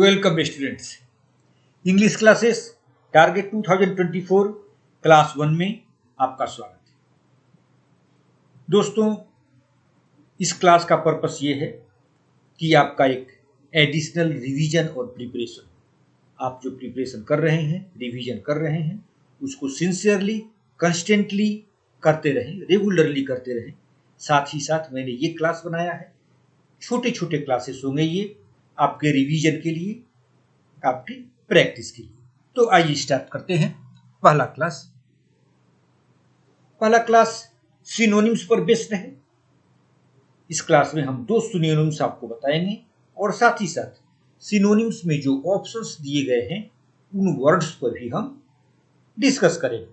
Welcome students, English classes target 2024 class 1 में आपका स्वागत है। दोस्तों, इस क्लास का पर्पस ये है कि आपका एक एडिशनल रिवीजन और प्रिपरेशन, आप जो प्रिपरेशन कर रहे हैं, रिवीजन कर रहे हैं, उसको सिंसियरली, कंस्टेंटली करते रहें, रेगुलरली करते रहें। साथ ही साथ मैंने ये क्लास बनाया है, छोटे छोटे क्लासेस होंगे ये आपके रिवीजन के लिए, आपकी प्रैक्टिस के लिए। तो आइए स्टार्ट करते हैं। पहला क्लास सिनोनिम्स पर बेस्ड है। इस क्लास में हम 2 सिनोनिम्स आपको बताएंगे और साथ ही साथ सिनोनिम्स में जो ऑप्शंस दिए गए हैं उन वर्ड्स पर भी हम डिस्कस करेंगे।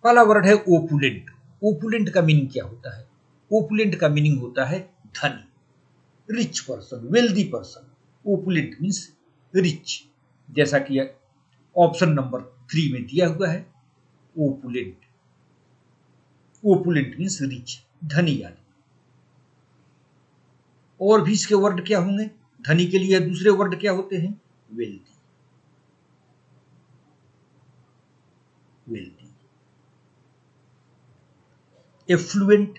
पहला वर्ड है ओपुलेंट। ओपुलेंट का मीनिंग क्या होता है? ओपुलेंट का मीनिंग होता है धनी, rich person, wealthy person. Opulent means rich, जैसा कि ऑप्शन नंबर 3 में दिया हुआ है। ओपुलेंट, ओपुलेंट मीन्स रिच, धनी आदमी। और भी इसके वर्ड क्या होंगे? धनी के लिए दूसरे वर्ड क्या होते हैं? Wealthy, wealthy. एफ्लुएंट,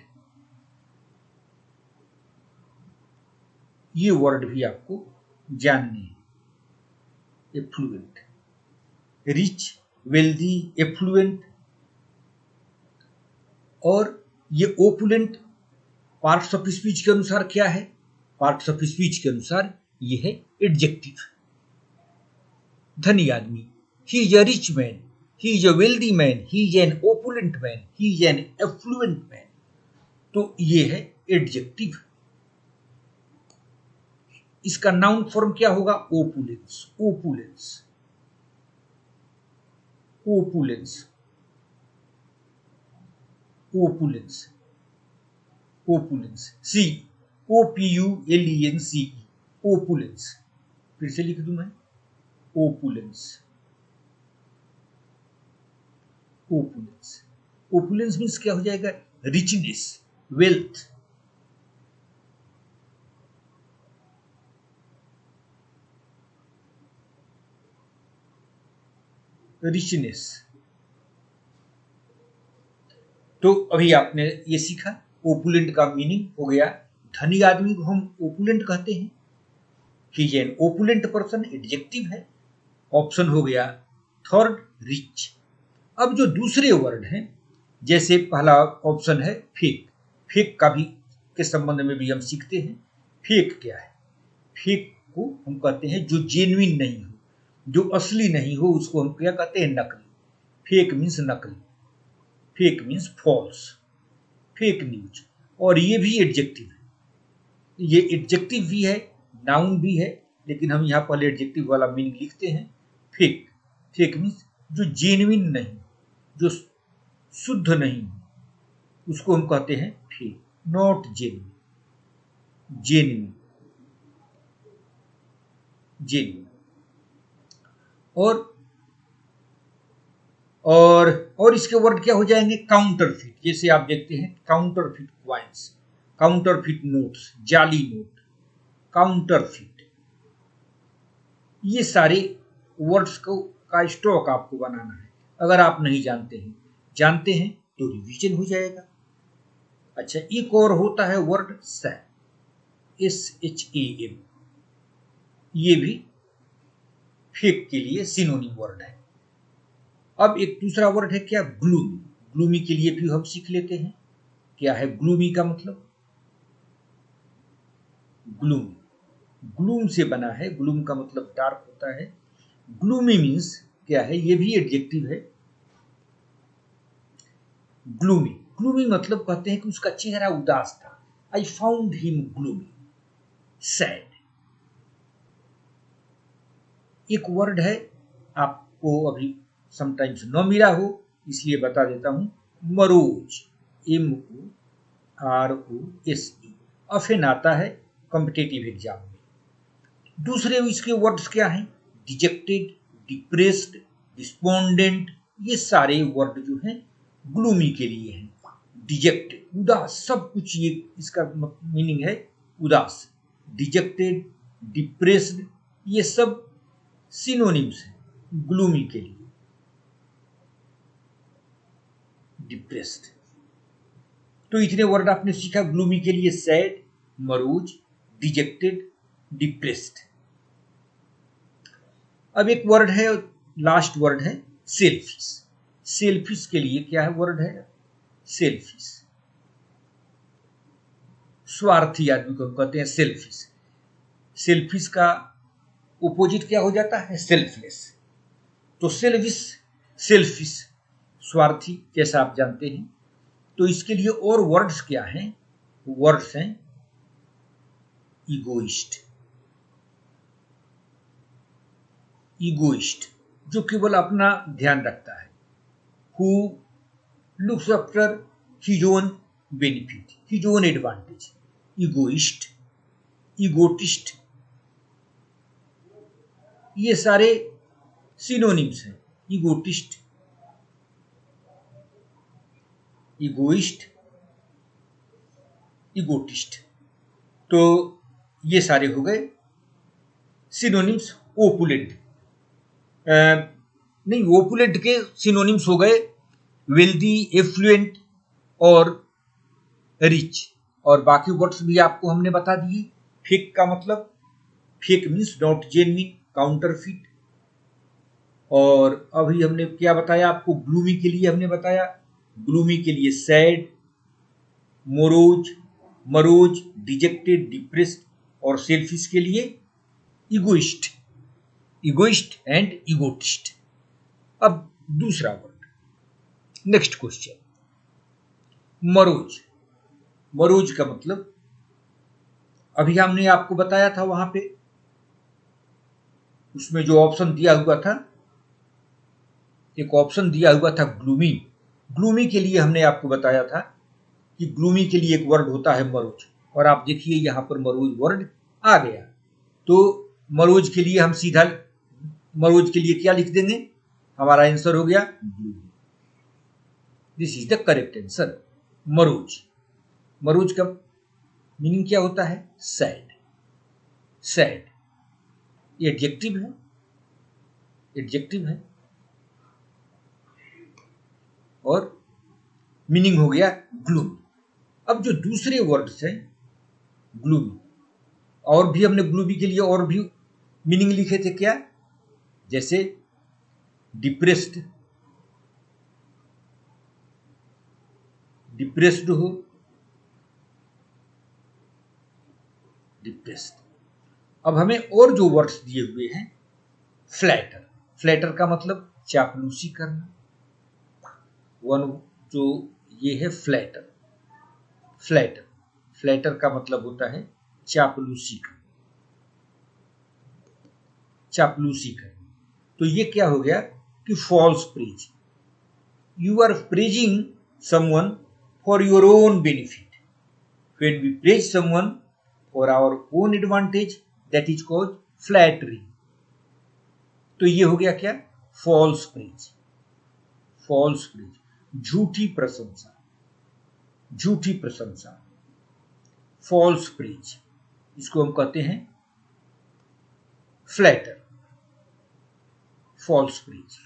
ये वर्ड भी आपको जानने हैं। Affluent, rich, wealthy, affluent. और ये ओपुलेंट पार्ट्स ऑफ स्पीच के अनुसार क्या है? पार्ट्स ऑफ स्पीच के अनुसार ये है एडजेक्टिव। धनी आदमी, he is a rich man, he is a wealthy man, he is an opulent man, he is an affluent man. तो ये है एडजेक्टिव। इसका नाउन फॉर्म क्या होगा? Opulence, opulence, opulence, opulence, opulence. See OPULENCE, opulence. फिर से लिख दूं मैं, ओपुलेंस, ओपुलेंस। ओपुलेंस मीन्स क्या हो जाएगा? Richness, wealth. रिचनेस। तो अभी आपने ये सीखा, ओपुलेंट का मीनिंग हो गया धनी आदमी को हम ओपुलेंट कहते हैं। ही is an opulent person, adjective है। ऑप्शन हो गया थर्ड, रिच। अब जो दूसरे वर्ड हैं, जैसे पहला ऑप्शन है फेक। फेक का भी के संबंध में भी हम सीखते हैं। फेक क्या है? फेक को हम कहते हैं जो जेन्युइन नहीं हो, जो असली नहीं हो, उसको हम क्या कहते हैं? नकली। फेक मीन्स नकली, fake means false, fake news. और ये भी एडजेक्टिव है। ये एडजेक्टिव भी है, नाउन भी है, लेकिन हम यहाँ पहले एडजेक्टिव वाला मीनिंग लिखते हैं। फेक, फेक मीन्स जो जेन्युइन नहीं, जो शुद्ध नहीं, उसको हम कहते हैं fake. Not genuine, genuine, genuine. और इसके वर्ड क्या हो जाएंगे? काउंटरफिट। जैसे आप देखते हैं काउंटरफिट क्वाइंस, काउंटरफिट नोट्स, जाली नोट, काउंटरफिट। ये सारे वर्ड्स का स्टॉक आपको बनाना है। अगर आप नहीं जानते हैं तो रिवीजन हो जाएगा। अच्छा, एक और होता है वर्ड सैम, SHAM। ये भी फेक के लिए सिनोनिम वर्ड है। अब एक दूसरा वर्ड है क्या? ग्लूमी। ग्लूमी के लिए भी हम सीख लेते हैं। क्या है ग्लूमी का मतलब? ग्लूम, ग्लूम से बना है। ग्लूम का मतलब डार्क होता है। ग्लूमी मीन्स क्या है? ये भी एडजेक्टिव है। ग्लूमी, ग्लूमी मतलब कहते हैं कि उसका चेहरा उदास था। I found him gloomy, sad. एक वर्ड है, आपको अभी समटाइम्स न मिला हो इसलिए बता देता हूं, मरोज, MOROSE। ऑफन आता है कॉम्पिटिटिव एग्जाम में। दूसरे इसके वर्ड्स क्या हैं? Dejected, depressed, despondent. ये सारे वर्ड जो हैं ग्लूमी के लिए हैं। डिजेक्टेड, उदास, सब कुछ, ये इसका मीनिंग है उदास। डिजेक्टेड, डिप्रेस्ड, ये सब सिनोनिम्स हैं ग्लूमी के लिए। डिप्रेस्ड, तो इतने वर्ड आपने सीखा ग्लूमी के लिए, सैड, मरूज, डिजेक्टेड, डिप्रेस्ड। अब एक वर्ड है, लास्ट वर्ड है सेल्फिश। सेल्फिश के लिए क्या है वर्ड है? सेल्फिश, स्वार्थी आदमी को हम कहते हैं सेल्फिश। सेल्फिश का ओपोजिट क्या हो जाता है? सेल्फलेस। तो सेल्फिश, स्वार्थी, जैसा आप जानते हैं। तो इसके लिए और वर्ड्स क्या हैं? वर्ड्स हैं इगोइस्ट। इगोइस्ट जो केवल अपना ध्यान रखता है। Who looks after his own benefit, his own advantage. Egoist, egotist, ये सारे सिनोनिम्स हैं। इगोटिस्ट, इगोइस्ट, इगोटिस्ट, तो ये सारे हो गए सिनोनिम्स। ओपुलेंट नहीं, ओपुलेंट के सिनोनिम्स हो गए वेल्दी, एफ्लुएंट और रिच। और बाकी वर्ड्स भी आपको हमने बता दिए। फेक का मतलब, fake means not genuine, counterfeit. और अभी हमने क्या बताया आपको? ग्लूमी के लिए हमने बताया, ग्लूमी के लिए sad, morose, morose, dejected, depressed. और सेल्फिश के लिए इगोइस्ट, इगोइस्ट एंड इगोटिस्ट। अब दूसरा word, next question, morose. Morose का मतलब अभी हमने आपको बताया था, वहां पे उसमें जो ऑप्शन दिया हुआ था, एक ऑप्शन दिया हुआ था ग्लूमी। ग्लूमी के लिए हमने आपको बताया था कि ग्लूमी के लिए एक वर्ड होता है मरोज। और आप देखिए यहां पर मरोज वर्ड आ गया। तो मरोज के लिए हम सीधा, मरोज के लिए क्या लिख देंगे? हमारा आंसर हो गया gloomy. This is the correct answer, morose. Morose का मीनिंग क्या होता है? सैड। सैड एडजेक्टिव है, एडजेक्टिव है। और मीनिंग हो गया ग्लूमी। अब जो दूसरे वर्ड्स हैं ग्लूमी, और भी हमने ग्लूमी के लिए और भी मीनिंग लिखे थे क्या? जैसे डिप्रेस्ड, डिप्रेस्ड हो, डिप्रेस्ड। अब हमें और जो वर्ड्स दिए हुए हैं, फ्लैटर। फ्लैटर का मतलब चापलूसी करना। वन जो ये है फ्लैटर, फ्लैटर, फ्लैटर का मतलब होता है चापलूसी करना, चापलूसी करना। तो ये क्या हो गया कि false praise. You are praising someone for your own benefit. When we praise someone for our own advantage, that is called flattery. तो ये हो गया क्या? False praise. फॉल्स प्रेज, झूठी प्रशंसा, झूठी प्रशंसा, फॉल्स प्रेज, इसको हम कहते हैं फ्लैटर, फॉल्स प्रेज।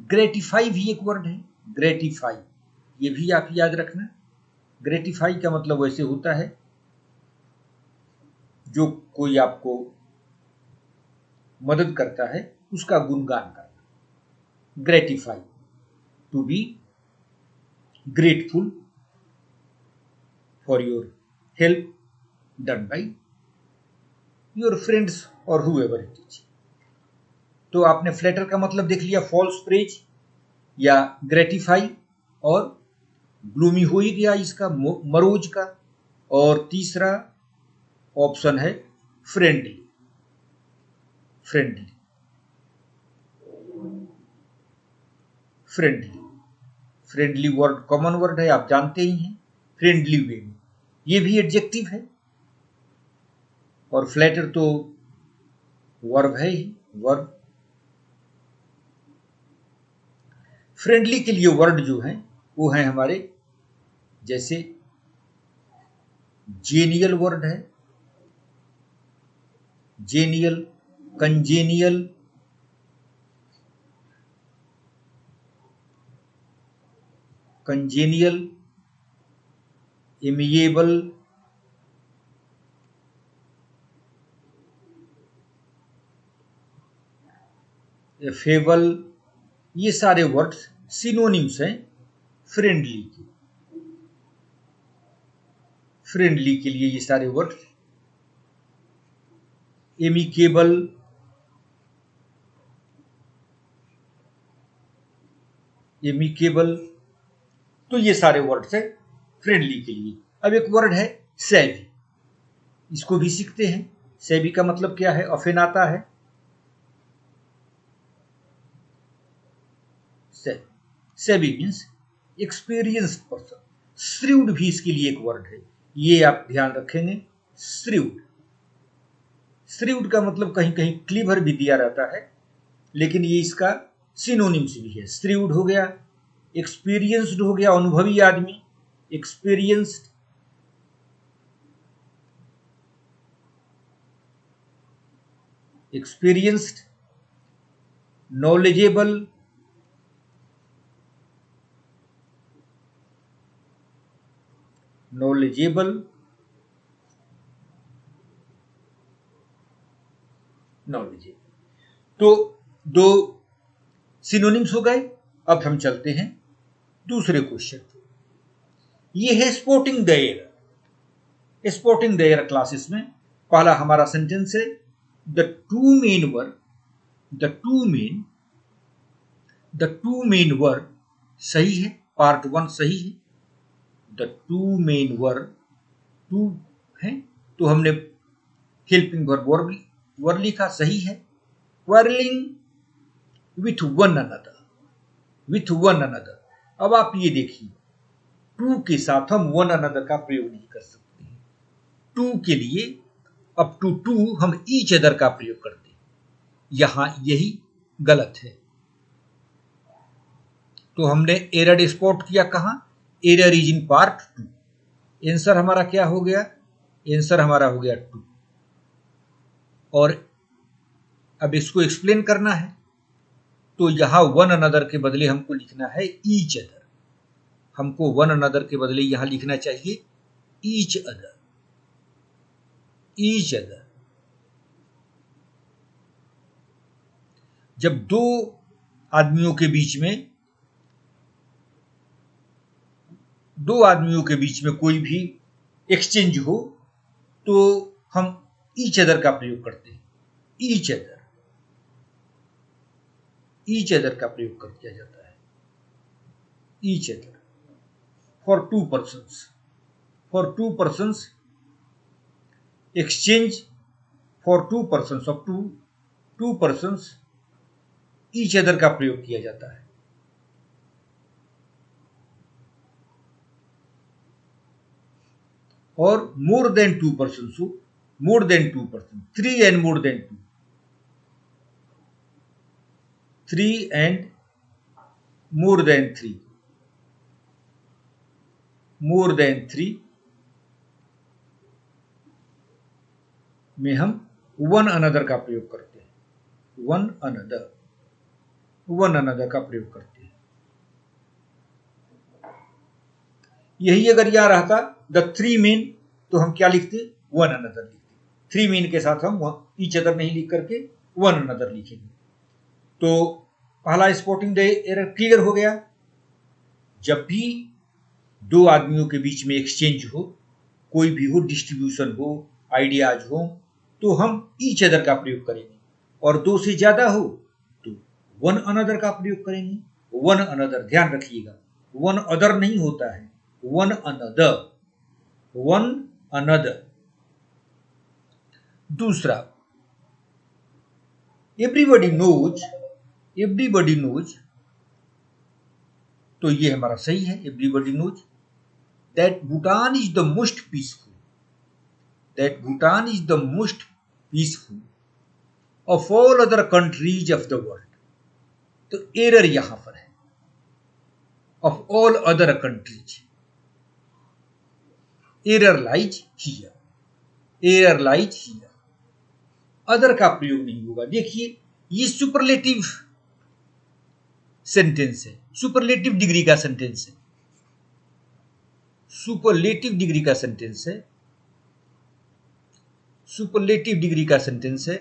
ग्रेटिफाई भी एक वर्ड है, ग्रेटिफाई, ये भी आप याद रखना। ग्रेटिफाई का मतलब वैसे होता है जो कोई आपको मदद करता है उसका गुणगान करना। Gratify, to be grateful for your help done by your friends और हुएवर इट इज। तो आपने फ्लैटर का मतलब देख लिया, फॉल्स प्रेज या ग्रेटिफाई। और ग्लूमी हो ही गया इसका, मरोज का। और तीसरा ऑप्शन है friendly. Friendly, friendly, friendly word common word है, आप जानते ही हैं। फ्रेंडली वे में, ये भी एडजेक्टिव है। और फ्लैटर तो वर्ब है ही, वर्ब। फ्रेंडली के लिए वर्ड जो है वो है हमारे, जैसे जेनियल वर्ड है, genial, congenial, congenial, amiable, affable, ये सारे वर्ड्स सिनोनिम्स हैं फ्रेंडली के। फ्रेंडली के लिए ये सारे वर्ड्स, एमिकेबल, एमिकेबल, तो ये सारे वर्ड्स हैं फ्रेंडली के लिए। अब एक वर्ड है सेवी, इसको भी सीखते हैं। सेवी का मतलब क्या है? अफेनाता है। सेवी मीन्स एक्सपीरियंस्ड पर्सन। श्रीव्ड भी इसके लिए एक वर्ड है, ये आप ध्यान रखेंगे। श्रीव्ड, श्रीव्ड का मतलब कहीं कहीं क्लीवर भी दिया रहता है, लेकिन ये इसका सिनोनिम्स भी है। श्रीव्ड हो गया, एक्सपीरियंस्ड हो गया, अनुभवी आदमी, experienced, experienced, knowledgeable, knowledgeable, knowledgeable. तो दो सिनोनिम्स हो गए। अब हम चलते हैं दूसरे क्वेश्चन पे। ये है spotting the error. Spotting the error classes में पहला हमारा सेंटेंस है the two men were, the two men were सही है, पार्ट 1 सही है। The two men were, two है तो हमने हेल्पिंग वर्ब लिखा, सही है। Quarrelling with one another, with one another. अब आप ये देखिए, टू के साथ हम वन अनदर का प्रयोग नहीं कर सकते। टू के लिए अप टू टू हम ईच अदर का प्रयोग करते हैं, यहां यही गलत है। तो हमने एरर स्पॉट किया कहां? Error is in part 2। Answer हमारा क्या हो गया? आंसर हमारा हो गया 2। और अब इसको एक्सप्लेन करना है, तो यहां वन अनदर के बदले हमको लिखना है ईच अदर। हमको वन अनदर के बदले यहां लिखना चाहिए ईच अदर, ईच अदर। जब दो आदमियों के बीच में कोई भी एक्सचेंज हो, तो हम ईच अदर का प्रयोग करते हैं। ईच अदर, ईच अदर का प्रयोग कर किया जाता है। Each other for to persons, exchange for to persons, of to persons, each other का प्रयोग किया जाता है। और मोर देन टू पर्सन्स हो, more than two person, 3 and more than 2, 3 and more than 3, more than 3 में हम वन अनदर का प्रयोग करते हैं। वन अनदर का प्रयोग करते हैं। यही अगर यहां रहता द 3 मेन, तो हम क्या लिखते? वन अनदर लिखते। 3 मेन के साथ हम ईच अदर नहीं लिख करके वन अनदर लिखेंगे। तो पहला स्पॉटिंग द एरर क्लियर हो गया। जब भी दो आदमियों के बीच में एक्सचेंज हो, कोई भी हो, डिस्ट्रीब्यूशन हो, आइडियाज हो, तो हम ईच अदर का प्रयोग करेंगे। और दो से ज्यादा हो तो वन अनदर का प्रयोग करेंगे। वन अनदर, ध्यान रखिएगा, वन अदर नहीं होता है, वन अनदर, वन अनदर। दूसरा, एवरीबॉडी नोज, तो ये हमारा सही है। Everybody knows that Bhutan is the most peaceful, that Bhutan is the most peaceful of all other countries of the world. तो एरर यहां पर है, of all other countries. Error lies here, error lies here. Other का प्रयोग नहीं होगा। देखिए ये सुपरलेटिव सेंटेंस है, सुपरलेटिव डिग्री का सेंटेंस है, सुपरलेटिव डिग्री का सेंटेंस है, सुपरलेटिव डिग्री का सेंटेंस है,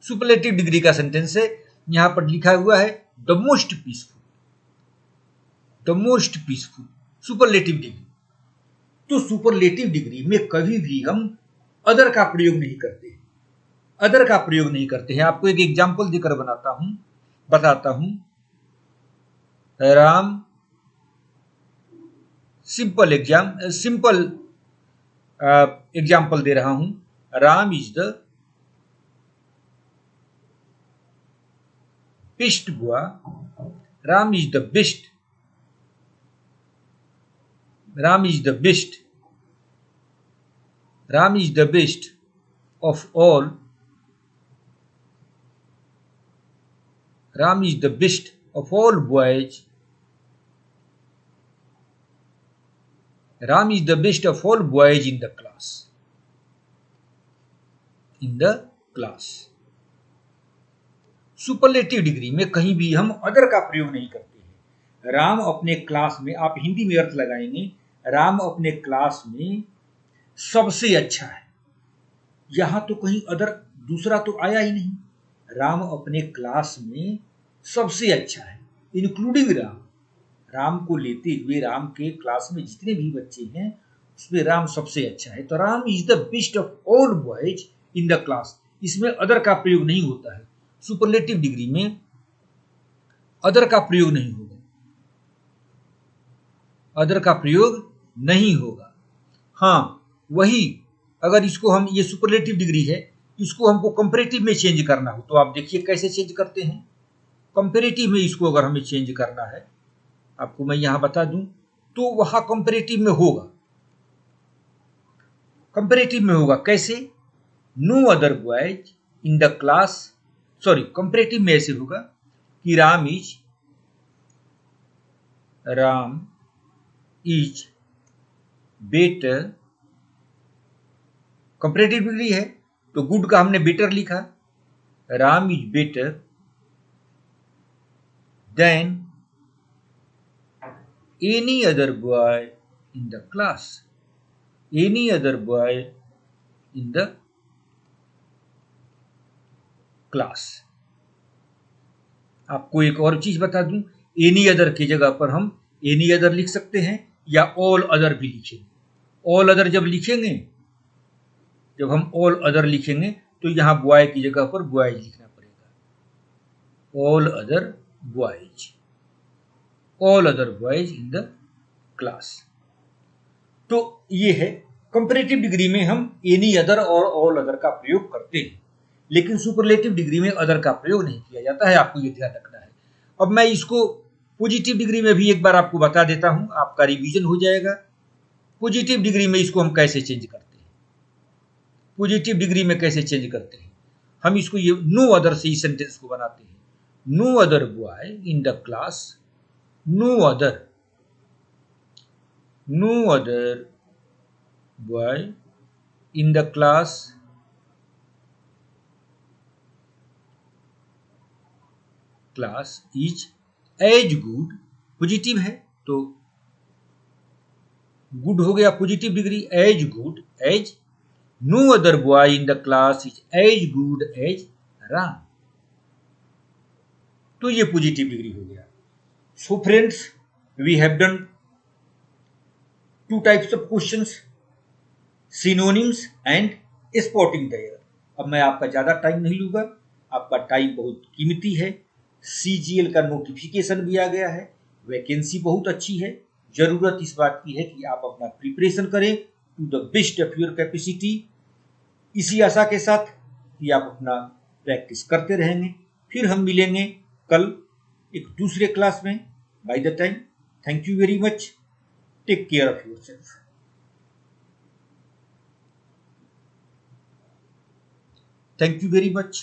सुपरलेटिव डिग्री का सेंटेंस है। यहां पर लिखा हुआ है the most peaceful, the most peaceful, superlative degree. तो सुपरलेटिव डिग्री में कभी भी हम अदर का प्रयोग नहीं करते, अदर का प्रयोग नहीं करते हैं। आपको एक एग्जांपल देकर बताता हूं। राम, सिंपल एग्जांपल दे रहा हूं। Ram is the best boy, Ram is the best, Ram is the best, Ram is the best of all, Ram is the best of all boys, Ram is the best of all boys in the class, in the class. Superlative degree में कहीं भी हम other का प्रयोग नहीं करते हैं। राम अपने क्लास में, आप हिंदी में अर्थ लगाएंगे, राम अपने क्लास में सबसे अच्छा है। यहां तो कहीं अदर दूसरा तो आया ही नहीं। राम अपने क्लास में सबसे अच्छा है, इंक्लूडिंग राम, राम को लेते हुए राम के क्लास में जितने भी बच्चे हैं उसमें राम सबसे अच्छा है। तो Ram is the best of all boys in the class, इसमें अदर का प्रयोग नहीं होता है। सुपरलेटिव डिग्री में अदर का प्रयोग नहीं होगा, अदर का प्रयोग नहीं होगा। हाँ वही अगर इसको हम, ये सुपरलेटिव डिग्री है, इसको हमको कंपैरेटिव में चेंज करना हो तो आप देखिए कैसे चेंज करते हैं। कंपैरेटिव में इसको अगर हमें चेंज करना है, आपको मैं यहां बता दूं, तो वहां कंपैरेटिव में होगा, कंपैरेटिव में होगा कैसे? No other boys in the class, sorry comparative में ऐसे होगा कि Ram is better, comparative degree है तो गुड का हमने बेटर लिखा, Ram is better than any other boy in the class, any other boy in the class. आपको एक और चीज बता दूं, एनी अदर की जगह पर हम एनी अदर लिख सकते हैं या ऑल अदर भी लिखेंगे। ऑल अदर जब लिखेंगे, जब हम ऑल अदर लिखेंगे तो यहां बॉय की जगह पर बॉयज लिखना पड़ेगा, all other boys, all other boys in the class. तो ये है कंपैरेटिव डिग्री में हम एनी अदर और ऑल अदर का प्रयोग करते हैं, लेकिन सुपरलेटिव डिग्री में अदर का प्रयोग नहीं किया जाता है। आपको ये ध्यान रखना है। अब मैं इसको पॉजिटिव डिग्री में भी एक बार आपको बता देता हूं, आपका रिवीजन हो जाएगा। पॉजिटिव डिग्री में इसको हम कैसे चेंज करते हैं, पॉजिटिव डिग्री में कैसे चेंज करते हैं हम इसको, ये नो अदर से इस सेंटेंस को बनाते हैं। No other boy in the class, no other boy in the class is as good, positive है तो गुड हो गया positive degree, as good as, no other boy in the class is as good as Ram, तो ये positive degree हो गया। So friends, we have done two types of questions, synonyms and spotting the error. अब मैं आपका ज्यादा time नहीं लूंगा, आपका टाइम बहुत कीमती है। CGL का नोटिफिकेशन भी आ गया है, वैकेंसी बहुत अच्छी है। जरूरत इस बात की है कि आप अपना प्रिपरेशन करें to the best of your capacity, इसी आशा के साथ कि आप अपना प्रैक्टिस करते रहेंगे। फिर हम मिलेंगे कल एक दूसरे क्लास में। By the time, thank you very much, take care of yourself. Thank you very much.